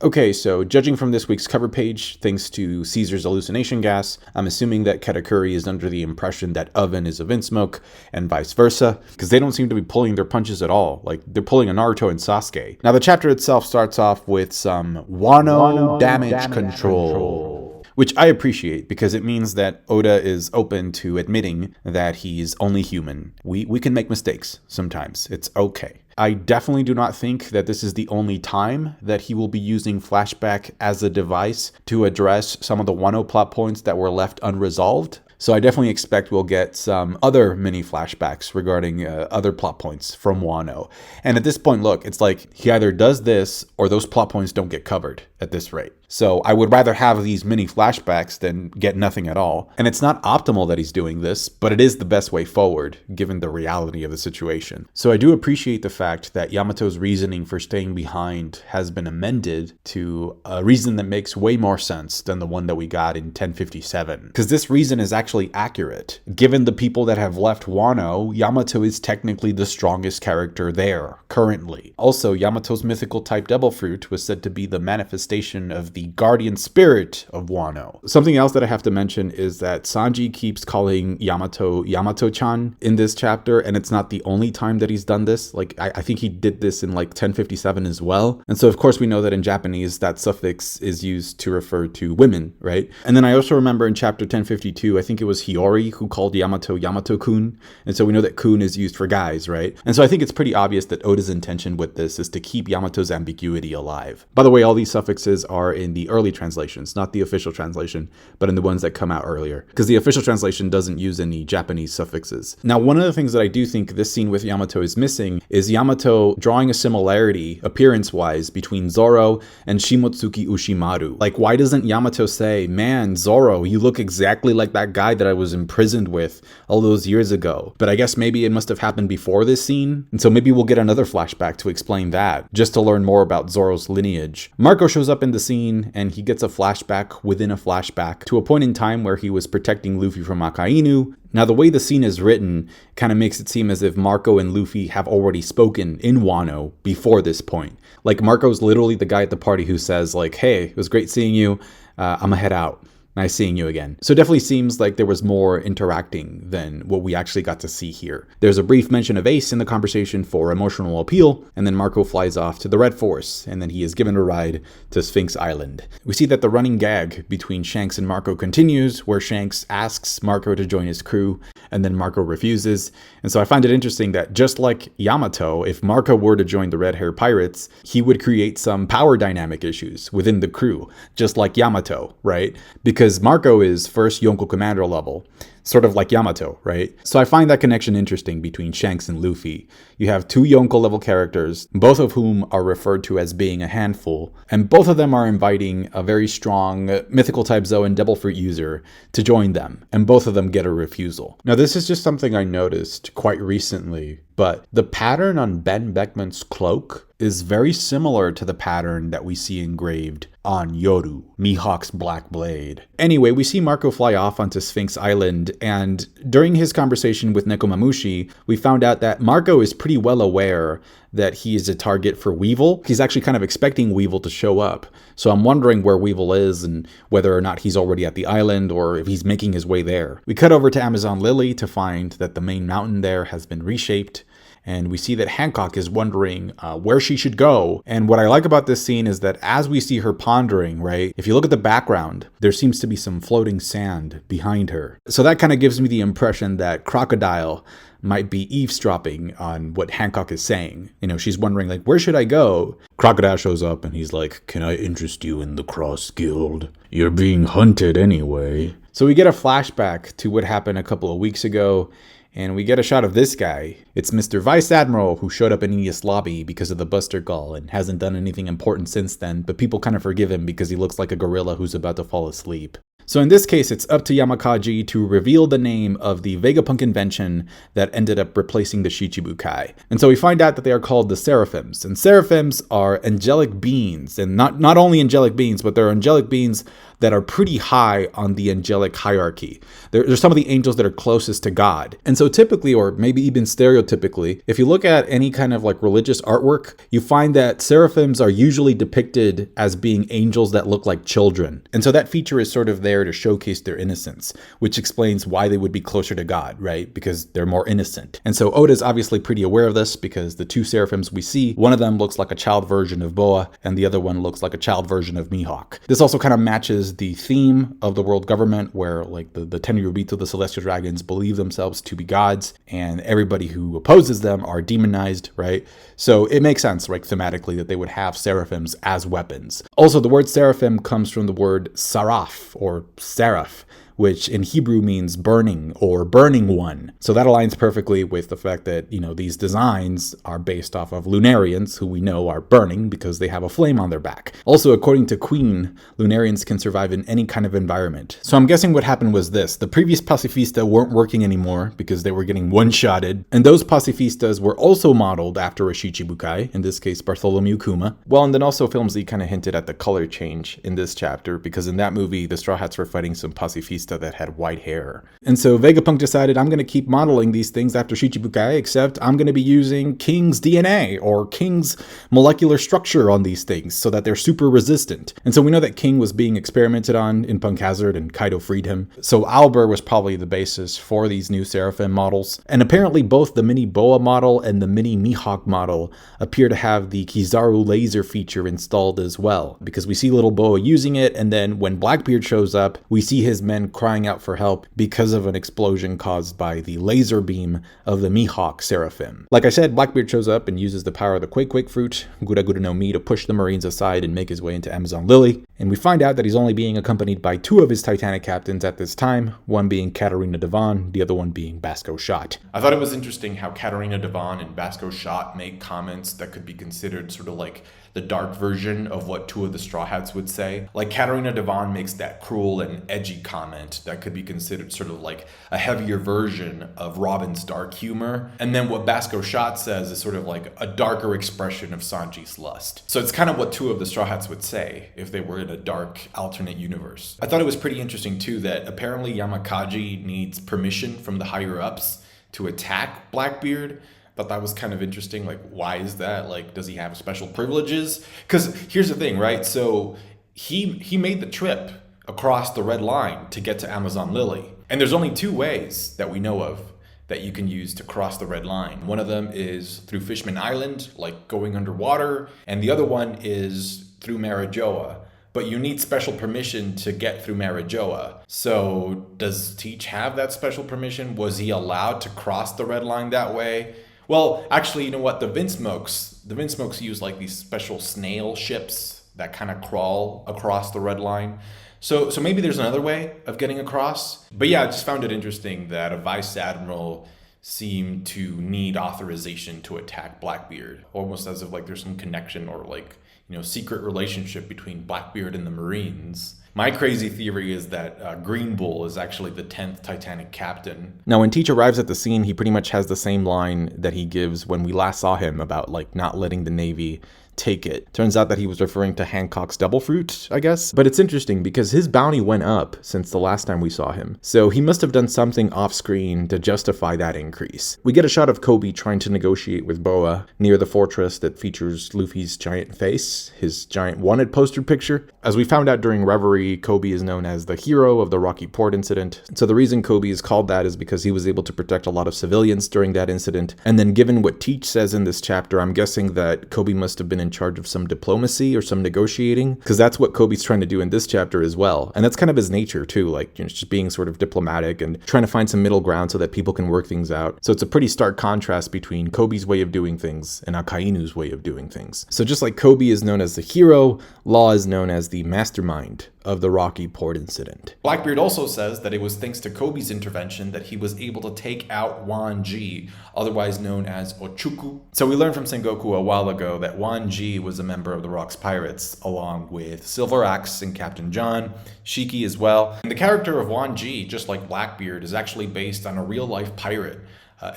Okay, so judging from this week's cover page, thanks to Caesar's hallucination gas, I'm assuming that Katakuri is under the impression that Oven is Event Smoke, and vice versa, because they don't seem to be pulling their punches at all. Like, they're pulling a Naruto and Sasuke. Now, the chapter itself starts off with some Wano damage control, which I appreciate because it means that Oda is open to admitting that he's only human. We can make mistakes sometimes. It's okay. I definitely do not think that this is the only time that he will be using flashback as a device to address some of the Wano plot points that were left unresolved. So I definitely expect we'll get some other mini flashbacks regarding other plot points from Wano. And at this point, look, it's like he either does this or those plot points don't get covered at this rate. So I would rather have these mini flashbacks than get nothing at all. And it's not optimal that he's doing this, but it is the best way forward given the reality of the situation. So I do appreciate the fact that Yamato's reasoning for staying behind has been amended to a reason that makes way more sense than the one that we got in 1057. Because this reason is actually accurate. Given the people that have left Wano, Yamato is technically the strongest character there currently. Also, Yamato's mythical type Devil Fruit was said to be the manifestation of the guardian spirit of Wano. Something else that I have to mention is that Sanji keeps calling Yamato Yamato-chan in this chapter, and it's not the only time that he's done this. Like, I think he did this in like 1057 as well. And so of course we know that in Japanese that suffix is used to refer to women, right? And then I also remember in chapter 1052, I think it was Hiyori who called Yamato Yamato-kun. And so we know that kun is used for guys, right? And so I think it's pretty obvious that Oda's intention with this is to keep Yamato's ambiguity alive. By the way, all these suffixes are in the early translations, not the official translation, but in the ones that come out earlier, because the official translation doesn't use any Japanese suffixes. Now, one of the things that I do think this scene with Yamato is missing is Yamato drawing a similarity appearance-wise between Zoro and Shimotsuki Ushimaru. Like, why doesn't Yamato say, man, Zoro, you look exactly like that guy that I was imprisoned with all those years ago? But I guess maybe it must have happened before this scene, and so maybe we'll get another flashback to explain that, just to learn more about Zoro's lineage. Marco shows up in the scene and he gets a flashback within a flashback to a point in time where he was protecting Luffy from Akainu. Now, the way the scene is written kind of makes it seem as if Marco and Luffy have already spoken in Wano before this point. Like, Marco's literally the guy at the party who says, like, hey, it was great seeing you. I'm gonna head out. Nice seeing you again. So it definitely seems like there was more interacting than what we actually got to see here. There's a brief mention of Ace in the conversation for emotional appeal, and then Marco flies off to the Red Force, and then he is given a ride to Sphinx Island. We see that the running gag between Shanks and Marco continues, where Shanks asks Marco to join his crew, and then Marco refuses. And so I find it interesting that just like Yamato, if Marco were to join the Red Hair Pirates, he would create some power dynamic issues within the crew, just like Yamato, right? Because Marco is first Yonko Commander level, sort of like Yamato, right? So I find that connection interesting between Shanks and Luffy. You have two Yonko level characters, both of whom are referred to as being a handful, and both of them are inviting a very strong mythical type Zoan Devil Fruit user to join them, and both of them get a refusal. Now, this is just something I noticed quite recently, but the pattern on Ben Beckman's cloak is very similar to the pattern that we see engraved on Yoru, Mihawk's Black Blade. Anyway, we see Marco fly off onto Sphinx Island, and during his conversation with Nekomamushi, we found out that Marco is pretty well aware that he is a target for Weevil. He's actually kind of expecting Weevil to show up. So I'm wondering where Weevil is and whether or not he's already at the island or if he's making his way there. We cut over to Amazon Lily to find that the main mountain there has been reshaped. And we see that Hancock is wondering where she should go. And what I like about this scene is that as we see her pondering, right, if you look at the background, there seems to be some floating sand behind her. So that kind of gives me the impression that Crocodile might be eavesdropping on what Hancock is saying. You know, she's wondering, like, where should I go? Crocodile shows up and he's like, can I interest you in the Cross Guild? You're being hunted anyway. So we get a flashback to what happened a couple of weeks ago. And we get a shot of this guy. It's Mr. Vice Admiral who showed up in Enia's lobby because of the Buster Call and hasn't done anything important since then, but people kind of forgive him because he looks like a gorilla who's about to fall asleep. So in this case, it's up to Yamakaji to reveal the name of the Vegapunk invention that ended up replacing the Shichibukai. And so we find out that they are called the Seraphims. And Seraphims are angelic beings, and not only angelic beings, but they're angelic beings that are pretty high on the angelic hierarchy. They're some of the angels that are closest to God. And so typically, or maybe even stereotypically, if you look at any kind of like religious artwork, you find that seraphims are usually depicted as being angels that look like children. And so that feature is sort of there to showcase their innocence, which explains why they would be closer to God, right? Because they're more innocent. And so Oda's obviously pretty aware of this because the two seraphims we see, one of them looks like a child version of Boa and the other one looks like a child version of Mihawk. This also kind of matches the theme of the world government where like the Tenryubito, the celestial dragons, believe themselves to be gods and everybody who opposes them are demonized, right? So it makes sense, like thematically, that they would have seraphims as weapons. Also, the word seraphim comes from the word saraf or seraph, which in Hebrew means burning or burning one. So that aligns perfectly with the fact that, these designs are based off of Lunarians, who we know are burning because they have a flame on their back. Also, according to Queen, Lunarians can survive in any kind of environment. So I'm guessing what happened was this. The previous pacifista weren't working anymore because they were getting one-shotted. And those pacifistas were also modeled after a Shichibukai, in this case Bartholomew Kuma. Well, and then also Film Z kind of hinted at the color change in this chapter because in that movie, the Straw Hats were fighting some pacifista that had white hair. And so Vegapunk decided, I'm going to keep modeling these things after Shichibukai, except I'm going to be using King's DNA or King's molecular structure on these things so that they're super resistant. And so we know that King was being experimented on in Punk Hazard and Kaido freed him. So Albur was probably the basis for these new Seraphim models. And apparently both the mini Boa model and the mini Mihawk model appear to have the Kizaru laser feature installed as well, because we see little Boa using it, and then when Blackbeard shows up, we see his men crying out for help because of an explosion caused by the laser beam of the Mihawk Seraphim. Like I said, Blackbeard shows up and uses the power of the Quake fruit, Gura Gura no Mi, to push the Marines aside and make his way into Amazon Lily. And we find out that he's only being accompanied by two of his Titanic captains at this time, one being Katarina Devon, the other one being Basco Shot. I thought it was interesting how Katarina Devon and Basco Shot make comments that could be considered sort of like the dark version of what two of the Straw Hats would say. Like Katarina Devon makes that cruel and edgy comment that could be considered sort of like a heavier version of Robin's dark humor. And then what Basco Shot says is sort of like a darker expression of Sanji's lust. So it's kind of what two of the Straw Hats would say if they were in a dark alternate universe. I thought it was pretty interesting too that apparently Yamakaji needs permission from the higher ups to attack Blackbeard. Thought that was kind of interesting. Like, why is that? Like, does he have special privileges? Because here's the thing, right? So he made the trip across the red line to get to Amazon Lily. And there's only two ways that we know of that you can use to cross the red line. One of them is through Fishman Island, like going underwater. And the other one is through Marijoa. But you need special permission to get through Marijoa. So does Teach have that special permission? Was he allowed to cross the red line that way? Well, actually, you know what? The Vinsmokes use like these special snail ships that kind of crawl across the red line. So maybe there's another way of getting across. But yeah, I just found it interesting that a vice admiral seemed to need authorization to attack Blackbeard, almost as if like there's some connection or like, secret relationship between Blackbeard and the Marines. My crazy theory is that Green Bull is actually the 10th Titanic captain. Now, when Teach arrives at the scene, he pretty much has the same line that he gives when we last saw him about like not letting the Navy take it. Turns out that he was referring to Hancock's double fruit, I guess. But it's interesting because his bounty went up since the last time we saw him. So he must have done something off screen to justify that increase. We get a shot of Kobe trying to negotiate with Boa near the fortress that features Luffy's giant face, his giant wanted poster picture. As we found out during Reverie, Kobe is known as the hero of the Rocky Port incident. So the reason Kobe is called that is because he was able to protect a lot of civilians during that incident. And then given what Teach says in this chapter, I'm guessing that Kobe must have been in charge of some diplomacy or some negotiating, because that's what Kobe's trying to do in this chapter as well. And that's kind of his nature too, like just being sort of diplomatic and trying to find some middle ground so that people can work things out. So it's a pretty stark contrast between Kobe's way of doing things and Akainu's way of doing things. So just like Kobe is known as the hero, Law is known as the mastermind of the Rocky Port incident. Blackbeard also says that it was thanks to Kobe's intervention that he was able to take out Wan Ji, otherwise known as Ochuku. So we learned from Sengoku a while ago that Wan Ji was a member of the Rocks Pirates, along with Silver Axe and Captain John, Shiki as well. And the character of Wan Ji, just like Blackbeard, is actually based on a real-life pirate.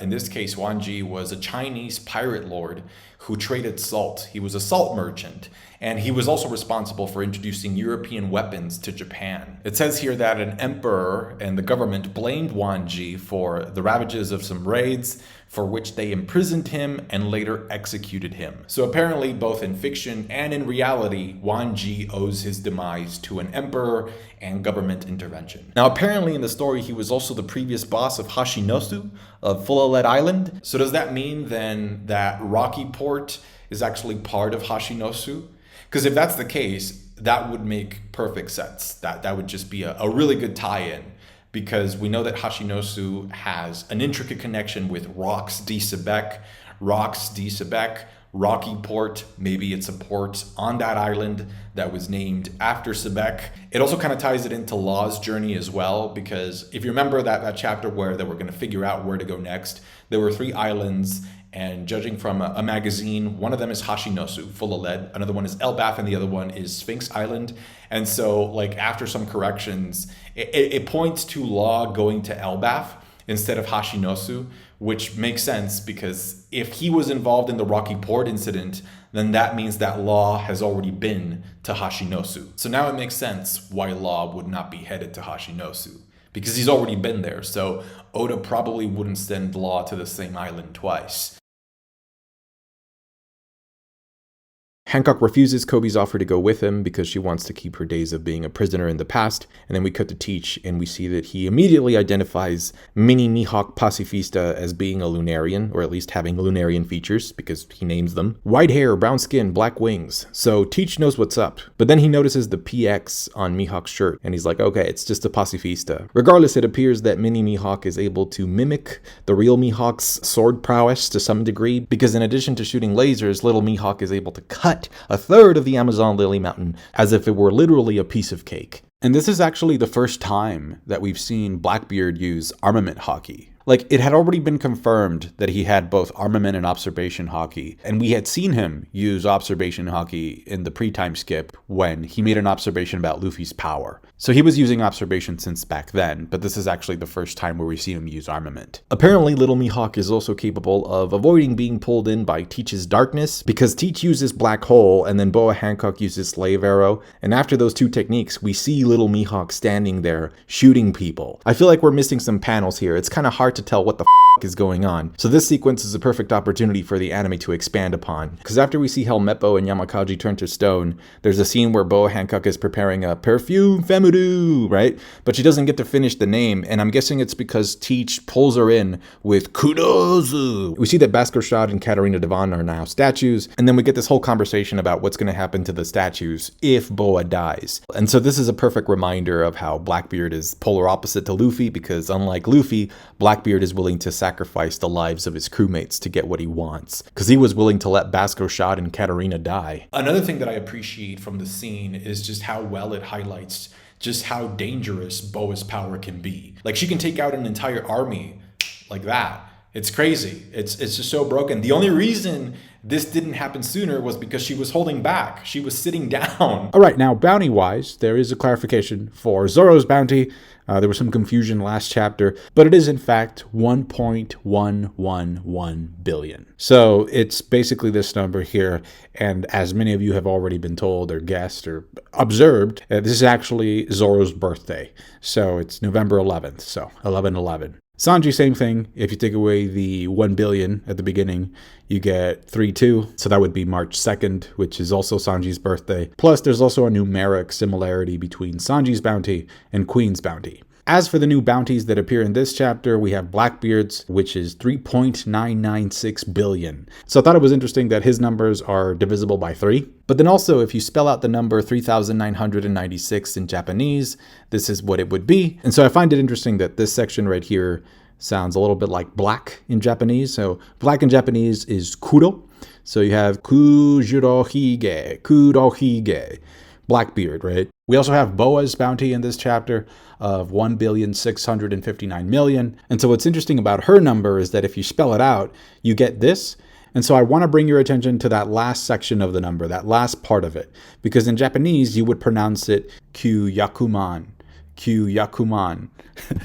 In this case, Wan Ji was a Chinese pirate lord who traded salt. He was a salt merchant, and he was also responsible for introducing European weapons to Japan. It says here that an emperor and the government blamed Wanji for the ravages of some raids, for which they imprisoned him and later executed him. So apparently, both in fiction and in reality, Wanji owes his demise to an emperor and government intervention. Now, apparently in the story, he was also the previous boss of Hashinosu of Fulalead Island. So does that mean then that Rocky Port is actually part of Hashinosu? Because if that's the case, that would make perfect sense. That would just be a really good tie-in, because we know that Hashinosu has an intricate connection with Rox D. Sebec, Rocky Port. Maybe it's a port on that island that was named after Sebec. It also kind of ties it into Law's journey as well, because if you remember that chapter where they were going to figure out where to go next, there were 3 islands, and judging from a magazine, one of them is Hashinosu, full of lead, another one is Elbaf, and the other one is Sphinx Island. And so, like, after some corrections, it points to Law going to Elbaf instead of Hashinosu, which makes sense, because if he was involved in the Rocky Port incident, then that means that Law has already been to Hashinosu. So now it makes sense why Law would not be headed to Hashinosu, because he's already been there. So Oda probably wouldn't send Law to the same island twice. Hancock refuses Kobe's offer to go with him because she wants to keep her days of being a prisoner in the past, and then we cut to Teach, and we see that he immediately identifies Mini Mihawk Pacifista as being a Lunarian, or at least having Lunarian features, because he names them. White hair, brown skin, black wings. So Teach knows what's up, but then he notices the PX on Mihawk's shirt, and he's like, okay, it's just a Pacifista. Regardless, it appears that Mini Mihawk is able to mimic the real Mihawk's sword prowess to some degree, because in addition to shooting lasers, little Mihawk is able to cut a third of the Amazon Lily Mountain as if it were literally a piece of cake. And this is actually the first time that we've seen Blackbeard use armament hockey. Like, it had already been confirmed that he had both armament and observation hockey, and we had seen him use observation hockey in the pre-time skip when he made an observation about Luffy's power. So he was using observation since back then, but this is actually the first time where we see him use armament. Apparently, Little Mihawk is also capable of avoiding being pulled in by Teach's darkness, because Teach uses Black Hole and then Boa Hancock uses Slave Arrow, and after those 2 techniques, we see Little Mihawk standing there shooting people. I feel like we're missing some panels here. It's kind of hard to tell what the is going on. So this sequence is a perfect opportunity for the anime to expand upon. Because after we see Helmeppo and Yamakaji turn to stone, there's a scene where Boa Hancock is preparing a perfume Femudu, right? But she doesn't get to finish the name, and I'm guessing it's because Teach pulls her in with Kudozu. We see that Basco Shad and Katarina Devon are now statues, and then we get this whole conversation about what's going to happen to the statues if Boa dies. And so this is a perfect reminder of how Blackbeard is polar opposite to Luffy, because unlike Luffy, Blackbeard is willing to sacrifice the lives of his crewmates to get what he wants, because he was willing to let Basco Shad and Katarina die. Another thing that I appreciate from the scene is just how well it highlights just how dangerous Boa's power can be. Like, she can take out an entire army like that. It's crazy. It's just so broken. The only reason this didn't happen sooner was because she was holding back. She was sitting down. All right, now bounty-wise, there is a clarification for Zoro's bounty. There was some confusion last chapter, but it is in fact 1.111 billion. So it's basically this number here, and as many of you have already been told or guessed or observed, this is actually Zoro's birthday. So it's November 11th, so 11/11. Sanji, same thing. If you take away the 1 billion at the beginning, you get 3-2. So that would be March 2nd, which is also Sanji's birthday. Plus, there's also a numeric similarity between Sanji's bounty and Queen's bounty. As for the new bounties that appear in this chapter, we have Blackbeard's, which is 3.996 billion. So I thought it was interesting that his numbers are divisible by 3. But then also, if you spell out the number 3,996 in Japanese, this is what it would be. And so I find it interesting that this section right here sounds a little bit like black in Japanese. So black in Japanese is kuro. So you have kurohige, Blackbeard, right? We also have Boa's bounty in this chapter of 1,659,000,000. And so what's interesting about her number is that if you spell it out, you get this. And so I want to bring your attention to that last section of the number, that last part of it. Because in Japanese, you would pronounce it Kyu-yakuman. Kyu-yakuman.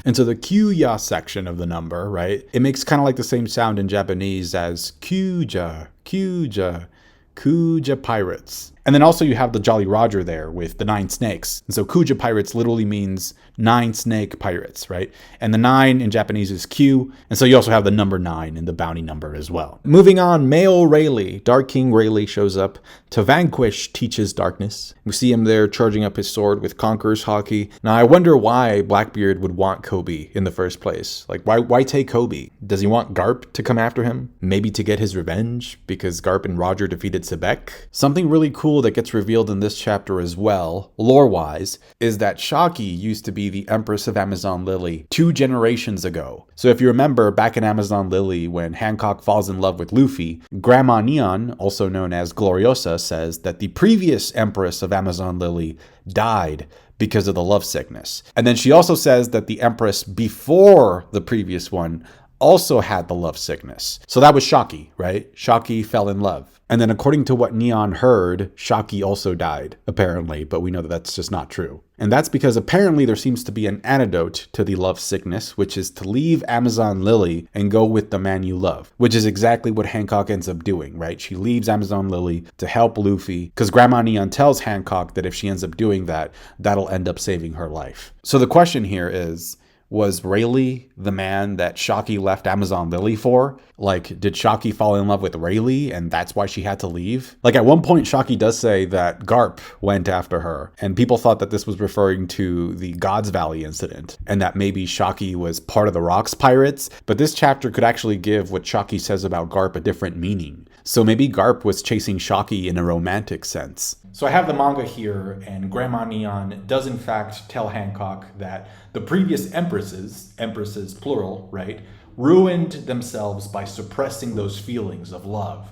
And so the Kyu-ya section of the number, right, it makes kind of like the same sound in Japanese as Kyuja, Kyuja, Kuja Pirates. And then also you have the Jolly Roger there with the 9 snakes. And so Kuja Pirates literally means 9 snake pirates, right? And the 9 in Japanese is Q. And so you also have the number 9 in the bounty number as well. Moving on, male Rayleigh. Dark King Rayleigh shows up to vanquish Teach's darkness. We see him there charging up his sword with Conqueror's Haki. Now I wonder why Blackbeard would want Kobe in the first place. Like why take Kobe? Does he want Garp to come after him? Maybe to get his revenge because Garp and Roger defeated Sebek? Something really cool that gets revealed in this chapter as well, lore-wise, is that Shaki used to be the Empress of Amazon Lily 2 generations ago. So if you remember back in Amazon Lily when Hancock falls in love with Luffy, Grandma Neon, also known as Gloriosa, says that the previous Empress of Amazon Lily died because of the love sickness. And then she also says that the Empress before the previous one also had the love sickness. So that was Shaki, right? Shaki fell in love. And then according to what Neon heard, Shaki also died, apparently, but we know that that's just not true. And that's because apparently there seems to be an antidote to the love sickness, which is to leave Amazon Lily and go with the man you love, which is exactly what Hancock ends up doing, right? She leaves Amazon Lily to help Luffy because Grandma Neon tells Hancock that if she ends up doing that, that'll end up saving her life. So the question here is, was Rayleigh the man that Shaki left Amazon Lily for? Like, did Shaki fall in love with Rayleigh and that's why she had to leave? Like, at one point, Shaki does say that Garp went after her, and people thought that this was referring to the God's Valley incident, and that maybe Shaki was part of the Rocks Pirates, but this chapter could actually give what Shaki says about Garp a different meaning. So maybe Garp was chasing Shaki in a romantic sense. So I have the manga here, and Grandma Neon does in fact tell Hancock that the previous empresses plural, right, ruined themselves by suppressing those feelings of love.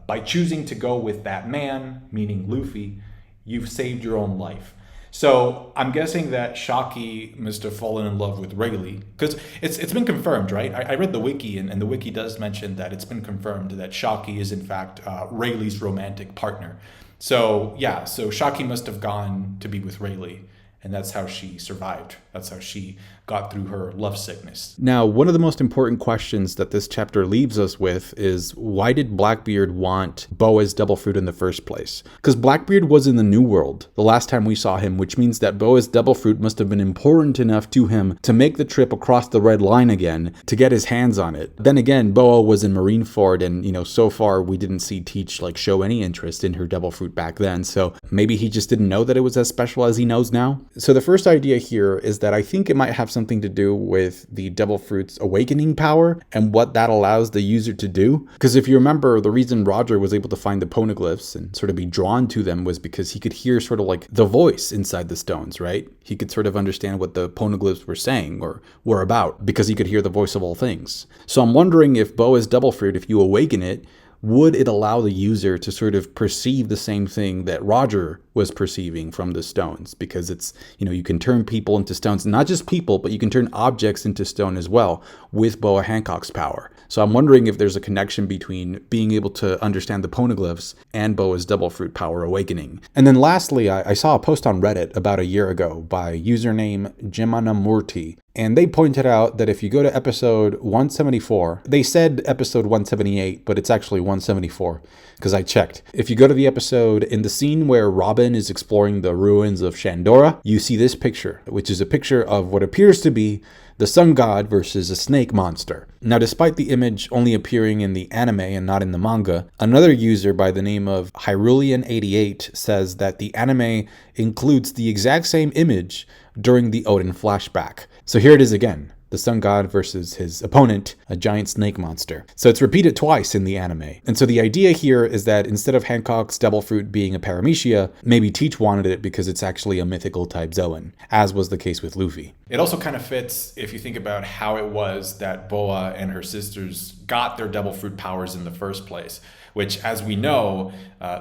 By choosing to go with that man, meaning Luffy, you've saved your own life. So I'm guessing that Shaki must have fallen in love with Rayleigh, because it's been confirmed, right? I read the wiki, and the wiki does mention that it's been confirmed that Shaki is in fact Rayleigh's romantic partner. So yeah, so Shaki must have gone to be with Rayleigh, and that's how she survived. That's how she got through her love sickness. Now, one of the most important questions that this chapter leaves us with is, why did Blackbeard want Boa's Devil Fruit in the first place? Because Blackbeard was in the New World the last time we saw him, which means that Boa's Devil Fruit must have been important enough to him to make the trip across the Red Line again to get his hands on it. Then again, Boa was in Marineford, and so far we didn't see Teach show any interest in her Devil Fruit back then, so maybe he just didn't know that it was as special as he knows now. So the first idea here is that I think it might have something to do with the Devil Fruit's awakening power and what that allows the user to do. Because if you remember, the reason Roger was able to find the poneglyphs and sort of be drawn to them was because he could hear sort of like the voice inside the stones, right? He could sort of understand what the poneglyphs were saying or were about because he could hear the voice of all things. So I'm wondering if Boa's Devil Fruit, if you awaken it, would it allow the user to sort of perceive the same thing that Roger was perceiving from the stones? Because it's, you can turn people into stones, not just people, but you can turn objects into stone as well with Boa Hancock's power. So I'm wondering if there's a connection between being able to understand the poneglyphs and Boa's Devil Fruit power awakening. And then lastly, I saw a post on Reddit about a year ago by username Jemanamurti. And they pointed out that if you go to episode 174, they said episode 178, but it's actually 174 because I checked. If you go to the episode, in the scene where Robin is exploring the ruins of Shandora, you see this picture, which is a picture of what appears to be the sun god versus a snake monster. Now, despite the image only appearing in the anime and not in the manga, another user by the name of Hyrulean88 says that the anime includes the exact same image during the Odin flashback. So here it is again. The sun god versus his opponent, a giant snake monster. So it's repeated twice in the anime. And so the idea here is that instead of Hancock's Devil Fruit being a paramecia, maybe Teach wanted it because it's actually a mythical type Zoan, as was the case with Luffy. It also kind of fits if you think about how it was that Boa and her sisters got their Devil Fruit powers in the first place, which, as we know,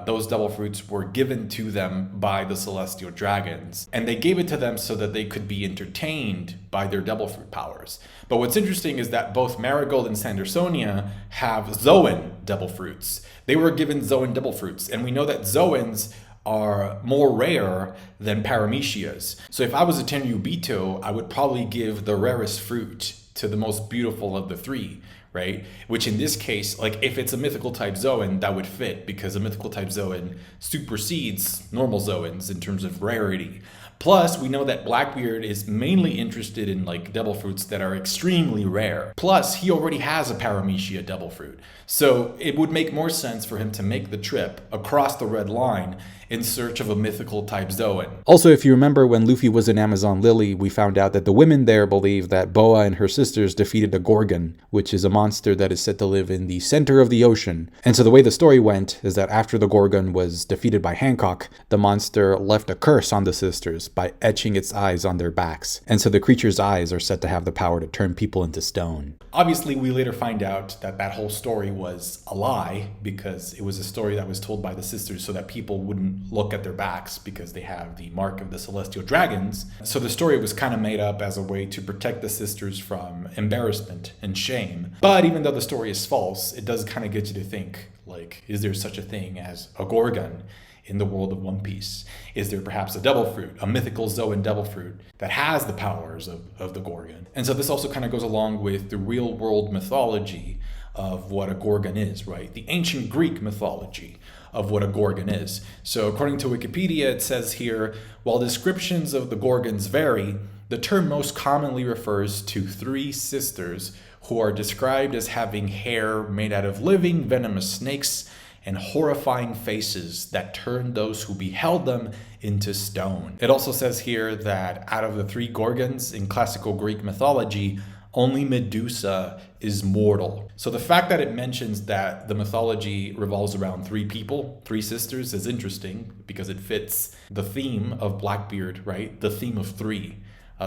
those Devil Fruits were given to them by the Celestial Dragons. And they gave it to them so that they could be entertained by their Devil Fruit powers. But what's interesting is that both Marigold and Sandersonia have Zoan Devil Fruits. They were given Zoan Devil Fruits. And we know that Zoans are more rare than paramecias. So if I was a Tenryubito, I would probably give the rarest fruit to the most beautiful of the three, right? Which in this case, like if it's a mythical type Zoan, that would fit because a mythical type Zoan supersedes normal Zoans in terms of rarity. Plus, we know that Blackbeard is mainly interested in like devil fruits that are extremely rare. Plus, he already has a Paramecia devil fruit. So it would make more sense for him to make the trip across the red line in search of a mythical type Zoan. Also, if you remember when Luffy was in Amazon Lily, we found out that the women there believe that Boa and her sisters defeated a Gorgon, which is a monster that is said to live in the center of the ocean. And so the way the story went is that after the Gorgon was defeated by Hancock, the monster left a curse on the sisters by etching its eyes on their backs. And so the creature's eyes are said to have the power to turn people into stone. Obviously, we later find out that that whole story was a lie because it was a story that was told by the sisters so that people wouldn't look at their backs because they have the mark of the celestial dragons. So the story was kind of made up as a way to protect the sisters from embarrassment and shame. But even though the story is false, it does kind of get you to think, like, is there such a thing as a Gorgon in the world of One Piece? Is there perhaps a devil fruit, a mythical Zoan devil fruit that has the powers of the Gorgon? And so this also kind of goes along with the real world mythology of what a Gorgon is, right? The ancient Greek mythology of what a Gorgon is. So according to Wikipedia, it says here, while descriptions of the Gorgons vary, the term most commonly refers to three sisters who are described as having hair made out of living venomous snakes and horrifying faces that turned those who beheld them into stone. It also says here that out of the three Gorgons in classical Greek mythology, only Medusa is mortal. So the fact that it mentions that the mythology revolves around three people, three sisters, is interesting because it fits the theme of Blackbeard, right? The theme of three.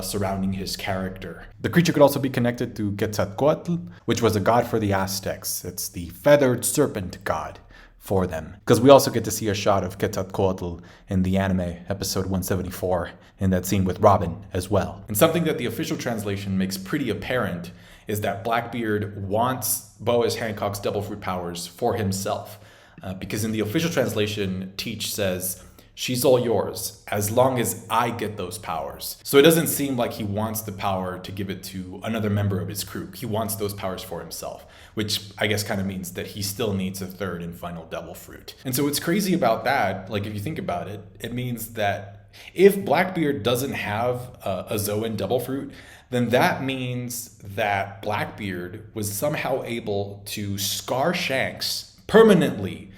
Surrounding his character. The creature could also be connected to Quetzalcoatl, which was a god for the Aztecs. It's the feathered serpent god for them. Because we also get to see a shot of Quetzalcoatl in the anime, episode 174, in that scene with Robin as well. And something that the official translation makes pretty apparent is that Blackbeard wants Boa Hancock's devil fruit powers for himself. Because in the official translation, Teach says, "She's all yours, as long as I get those powers." So it doesn't seem like he wants the power to give it to another member of his crew. He wants those powers for himself, which I guess kind of means that he still needs a third and final devil fruit. And so what's crazy about that, like if you think about it, it means that if Blackbeard doesn't have a Zoan devil fruit, then that means that Blackbeard was somehow able to scar Shanks permanently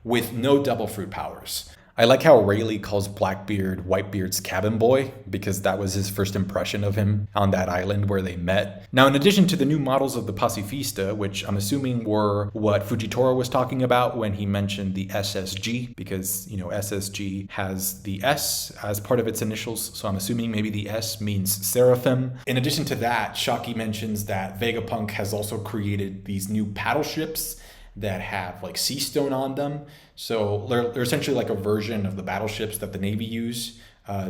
with no devil fruit powers. I like how Rayleigh calls Blackbeard Whitebeard's cabin boy because that was his first impression of him on that island where they met. Now, in addition to the new models of the Pacifista, which I'm assuming were what Fujitora was talking about when he mentioned the SSG, because, you know, SSG has the S as part of its initials, so I'm assuming maybe the S means Seraphim. In addition to that, Shockey mentions that Vegapunk has also created these new paddle ships that have like sea stone on them. So they're essentially like a version of the battleships that the Navy use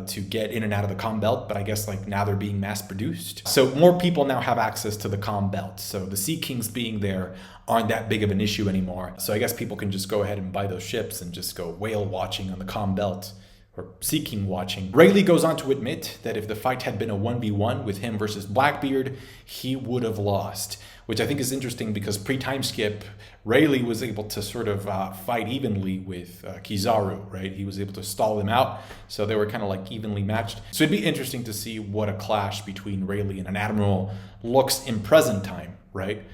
to get in and out of the comm belt, but I guess like now they're being mass produced. So more people now have access to the comm belt. So the Sea Kings being there aren't that big of an issue anymore. So I guess people can just go ahead and buy those ships and just go whale watching on the comm belt. Or Sea King watching. Rayleigh goes on to admit that if the fight had been a 1v1 with him versus Blackbeard, he would have lost. Which I think is interesting because pre-time skip, Rayleigh was able to sort of fight evenly with Kizaru, right? He was able to stall him out, so they were kind of like evenly matched. So it'd be interesting to see what a clash between Rayleigh and an admiral looks in present time, right?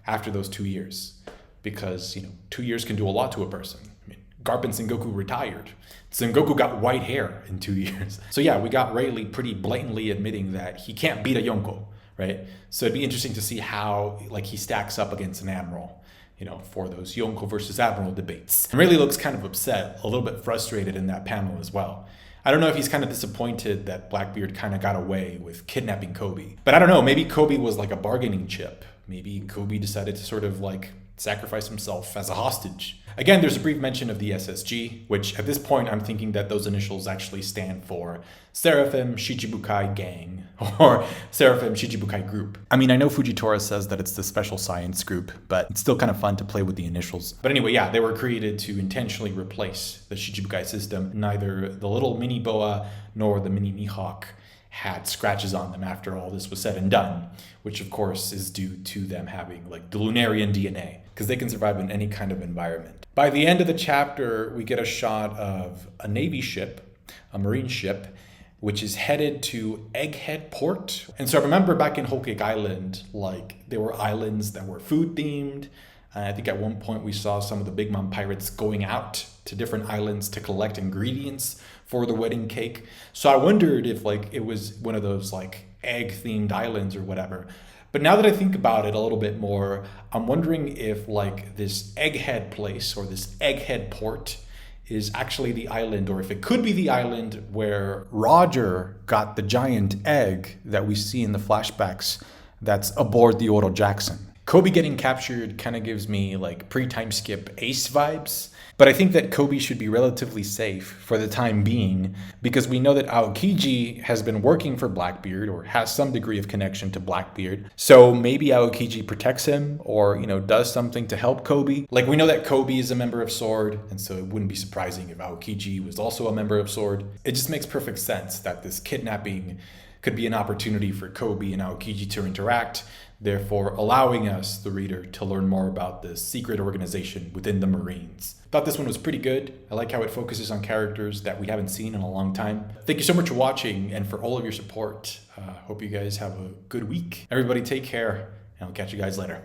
After those 2 years. Because, you know, 2 years can do a lot to a person. I mean, Garp and Sengoku retired. Sengoku got white hair in 2 years. So yeah, we got Rayleigh pretty blatantly admitting that he can't beat a Yonko, right? So it'd be interesting to see how like he stacks up against an admiral, you know, for those Yonko versus admiral debates. And Rayleigh looks kind of upset, a little bit frustrated in that panel as well. I don't know if he's kind of disappointed that Blackbeard kind of got away with kidnapping Kobe. But I don't know, maybe Kobe was like a bargaining chip. Maybe Kobe decided to sort of like sacrifice himself as a hostage. Again, there's a brief mention of the SSG, which at this point I'm thinking that those initials actually stand for Seraphim Shichibukai Gang, or Seraphim Shichibukai Group. I mean, I know Fujitora says that it's the special science group, but it's still kind of fun to play with the initials. But anyway, yeah, they were created to intentionally replace the Shichibukai system. Neither the little mini boa nor the mini Mihawk had scratches on them after all this was said and done, which of course is due to them having like the Lunarian DNA, because they can survive in any kind of environment. By the end of the chapter, we get a shot of a Navy ship, a Marine ship, which is headed to Egghead Port. And so I remember back in Whole Cake Island, like there were islands that were food themed. I think at one point we saw some of the Big Mom pirates going out to different islands to collect ingredients for the wedding cake. So I wondered if like it was one of those like egg themed islands or whatever. But now that I think about it a little bit more, I'm wondering if like this Egghead place or this Egghead port is actually the island, or if it could be the island where Roger got the giant egg that we see in the flashbacks that's aboard the Oro Jackson. Kobe getting captured kind of gives me like pre-time skip Ace vibes. But I think that Kobe should be relatively safe for the time being, because we know that Aokiji has been working for Blackbeard, or has some degree of connection to Blackbeard. So maybe Aokiji protects him, or, does something to help Kobe. Like, we know that Kobe is a member of Sword, and so it wouldn't be surprising if Aokiji was also a member of Sword. It just makes perfect sense that this kidnapping could be an opportunity for Kobe and Aokiji to interact, therefore allowing us, the reader, to learn more about this secret organization within the Marines. Thought this one was pretty good. I like how it focuses on characters that we haven't seen in a long time. Thank you so much for watching and for all of your support. Hope you guys have a good week. Everybody take care, and I'll catch you guys later.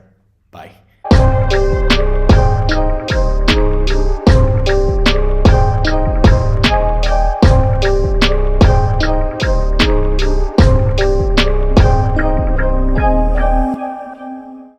Bye.